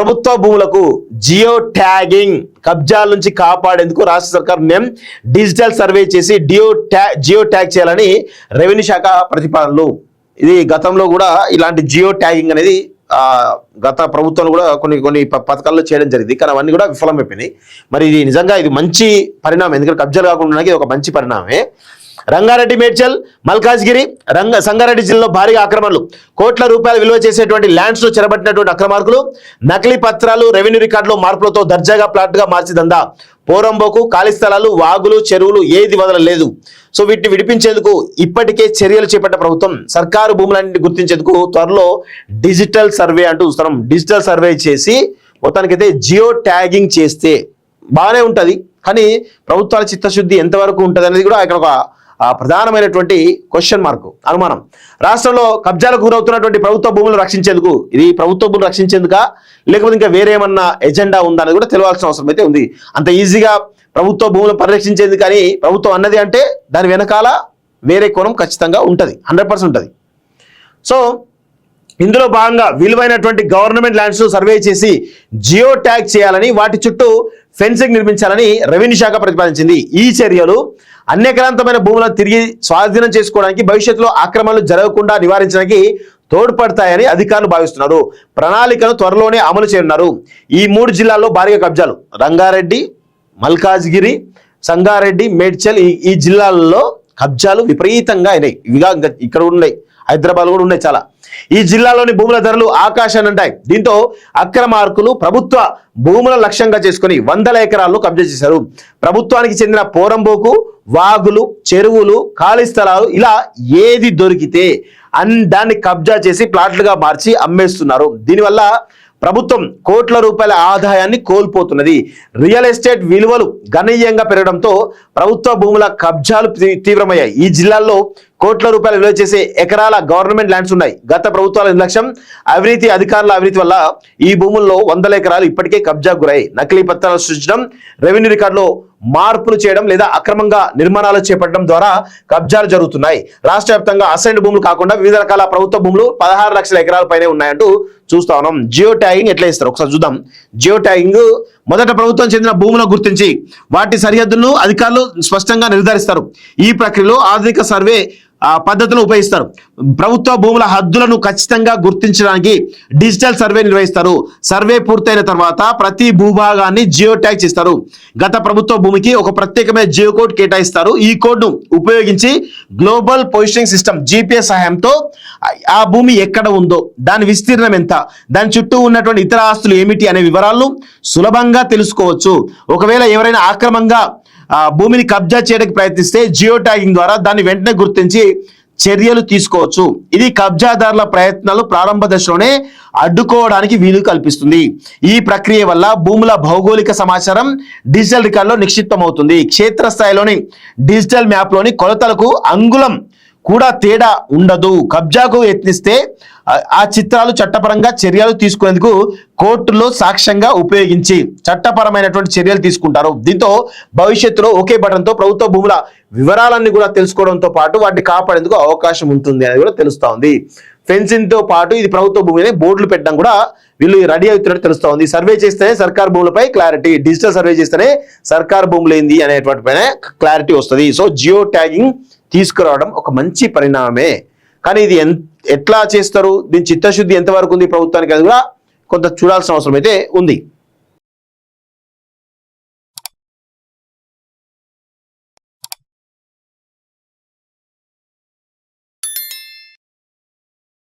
ప్రభుత్వ భూములకు geo tagging కబ్జాల నుంచి కాపాడేందుకు రాష్ట్ర సర్కార్ డిజిటల్ సర్వే చేసి జియో ట్యాగ్ చేయాలని రెవెన్యూ శాఖ ప్రతిపాదనలు. ఇది గతంలో కూడా ఇలాంటి జియో ట్యాగింగ్ అనేది గత ప్రభుత్వం కూడా కొన్ని పథకాల్లో చేయడం జరిగింది, కానీ అవన్నీ కూడా విఫలమైపోయినాయి. మరి ఇది నిజంగా ఇది మంచి పరిణామం, ఎందుకంటే కబ్జాలు కాకుండా ఇది ఒక మంచి పరిణామమే. రంగారెడ్డి, మేడ్చల్, మల్కాజ్గిరి, సంగారెడ్డి జిల్లాలో భారీగా ఆక్రమణలు. కోట్ల రూపాయలు విలువ చేసేటువంటి ల్యాండ్స్ లో చెరబట్టినటువంటి అక్రమార్కులు నకిలీ పత్రాలు, రెవెన్యూ రికార్డులో మార్పులతో దర్జాగా ప్లాట్గా మార్చిదందా. పోరంబోకు ఖాళీ స్థలాలు, వాగులు, చెరువులు ఏది వదలలేదు. సో వీటిని విడిపించేందుకు ఇప్పటికే చర్యలు చేపట్ట ప్రభుత్వం. సర్కారు భూములన్నింటినీ గుర్తించేందుకు త్వరలో డిజిటల్ సర్వే అంటూ చూస్తున్నాం. డిజిటల్ సర్వే చేసి మొత్తానికైతే జియో ట్యాగింగ్ చేస్తే బాగానే ఉంటుంది, కానీ ప్రభుత్వాల చిత్తశుద్ధి ఎంతవరకు ఉంటుంది అనేది కూడా ఇక్కడ ఒక ప్రధానమైనటువంటి క్వశ్చన్ మార్కు, అనుమానం. రాష్ట్రంలో కబ్జాలకు గురవుతున్నటువంటి ప్రభుత్వ భూములు రక్షించేందుకు, ఇది ప్రభుత్వ భూములు రక్షించేందుక లేకపోతే ఇంకా వేరే ఏమన్నా ఎజెండా ఉందా అనేది కూడా తెలియాల్సిన అవసరం అయితే ఉంది. అంత ఈజీగా ప్రభుత్వ భూములను పరిరక్షించేందుకు కానీ ప్రభుత్వం అన్నది అంటే దాని వెనకాల వేరే కోణం ఖచ్చితంగా ఉంటుంది, 100% ఉంటుంది. సో ఇందులో భాగంగా విలువైనటువంటి గవర్నమెంట్ ల్యాండ్స్ సర్వే చేసి జియో ట్యాగ్ చేయాలని, వాటి చుట్టూ ఫెన్సింగ్ నిర్మించాలని రెవెన్యూ శాఖ ప్రతిపాదించింది. ఈ చర్యలు అన్యక్రాంతమైన భూములను తిరిగి స్వాధీనం చేసుకోవడానికి, భవిష్యత్తులో ఆక్రమణలు జరగకుండా నివారించడానికి తోడ్పడతాయని అధికారులు భావిస్తున్నారు. ప్రణాళికను త్వరలోనే అమలు చేయనున్నారు. ఈ 3 జిల్లాల్లో భారీగా కబ్జాలు. రంగారెడ్డి, మల్కాజ్గిరి, సంగారెడ్డి, మేడ్చల్ ఈ జిల్లాల్లో కబ్జాలు విపరీతంగా అయినాయి. ఇవిగా ఇక్కడ ఉన్నాయి, హైదరాబాద్ కూడా ఉన్నాయి చాలా. ఈ జిల్లాలోని భూముల ధరలు ఆకాశాన్ని అంటాయి. దీంతో అక్రమార్కులు ప్రభుత్వ భూముల లక్ష్యంగా చేసుకుని వందల ఎకరాలను కబ్జా చేశారు. ప్రభుత్వానికి చెందిన పోరంబోకు, వాగులు, చెరువులు, ఖాళీ స్థలాలు ఇలా ఏది దొరికితే దాన్ని కబ్జా చేసి ప్లాట్లుగా మార్చి అమ్మేస్తున్నారు. దీనివల్ల ప్రభుత్వం కోట్ల రూపాయల ఆదాయాన్ని కోల్పోతున్నది. రియల్ ఎస్టేట్ విలువలు గణనీయంగా పెరగడంతో ప్రభుత్వ భూముల కబ్జాలు తీవ్రమయ్యాయి. ఈ జిల్లాల్లో కోట్ల రూపాయలు విలువ చేసే ఎకరాల గవర్నమెంట్ ల్యాండ్స్ ఉన్నాయి. గత ప్రభుత్వాల నిర్లక్ష్యం, అవినీతి, అధికారుల అవినీతి వల్ల ఈ భూముల్లో వందల ఎకరాలు ఇప్పటికే కబ్జా గురయ్యాయి. నకిలీ పత్రాలు సృష్టించడం, రెవెన్యూ రికార్డులో మార్పులు చేయడం లేదా అక్రమంగా నిర్మాణాలు చేపట్టడం ద్వారా కబ్జాలు జరుగుతున్నాయి. రాష్ట్ర వ్యాప్తంగా అసైన్డ్ భూములు కాకుండా వివిధ రకాల ప్రభుత్వ భూములు 16 లక్షల ఎకరాల పైనే ఉన్నాయంటూ చూస్తా ఉన్నాం. జియో ట్యాగింగ్ ఎట్లా ఇస్తారు ఒకసారి చూద్దాం. జియో ట్యాగింగ్ మొదట ప్రభుత్వం చెందిన భూములను గుర్తించి వాటి సరిహద్దులను అధికారులు స్పష్టంగా నిర్ధారిస్తారు. ఈ ప్రక్రియలో ఆధునిక సర్వే పద్ధతులు ఉపయోగిస్తారు. ప్రభుత్వ భూముల హద్దులను ఖచ్చితంగా గుర్తించడానికి డిజిటల్ సర్వే నిర్వహిస్తారు. సర్వే పూర్తయిన తర్వాత ప్రతి భూభాగాన్ని జియో ట్యాగ్ చేస్తారు. గత ప్రభుత్వ భూమికి ఒక ప్రత్యేకమైన జియో కోడ్ కేటాయిస్తారు. ఈ కోడ్ను ఉపయోగించి గ్లోబల్ పొజిషనింగ్ సిస్టమ్ GPS సహాయంతో ఆ భూమి ఎక్కడ ఉందో, దాని విస్తీర్ణం ఎంత, దాని చుట్టూ ఉన్నటువంటి ఇతర ఆస్తులు ఏమిటి అనే వివరాలను సులభంగా తెలుసుకోవచ్చు. ఒకవేళ ఎవరైనా ఆక్రమంగా భూమిని కబ్జా చేయడానికి ప్రయత్నిస్తే జియో ట్యాగింగ్ ద్వారా దాన్ని వెంటనే గుర్తించి చర్యలు తీసుకోవచ్చు. ఇది కబ్జాదారుల ప్రయత్నాలు ప్రారంభ దశలోనే అడ్డుకోవడానికి వీలు కల్పిస్తుంది. ఈ ప్రక్రియ వల్ల భూముల భౌగోళిక సమాచారం డిజిటల్ రికార్డులో నిక్షిప్తమవుతుంది. క్షేత్రస్థాయిలోని డిజిటల్ మ్యాప్లోని కొలతలకు అంగుళం కూడా తేడా ఉండదు. కబ్జాకు యత్నిస్తే ఆ చిత్రాలు చట్టపరంగా చర్యలు తీసుకునేందుకు కోర్టులో సాక్ష్యంగా ఉపయోగించి చట్టపరమైనటువంటి చర్యలు తీసుకుంటారు. దీంతో భవిష్యత్తులో ఒకే బటన్తో ప్రభుత్వ భూముల వివరాలన్నీ కూడా తెలుసుకోవడంతో పాటు వాటిని కాపాడేందుకు అవకాశం ఉంటుంది అనేది కూడా తెలుస్తా ఉంది. ఫెన్సింగ్ తో పాటు ఇది ప్రభుత్వ భూమిని బోర్డులు పెట్టడం కూడా వీళ్ళు రెడీ అవుతున్నట్టు తెలుస్తా ఉంది. సర్వే చేస్తేనే సర్కార్ భూములపై క్లారిటీ, డిజిటల్ సర్వే చేస్తేనే సర్కార్ భూములు ఏంది అనేటువంటి పైన క్లారిటీ వస్తుంది. సో జియో ట్యాగింగ్ తీసుకురావడం ఒక మంచి పరిణామమే, కానీ ఇది ఎట్లా చేస్తారు, దీని చిత్తశుద్ధి ఎంతవరకు ఉంది ప్రభుత్వానికి, అది కూడా కొంత చూడాల్సిన అవసరం అయితే ఉంది.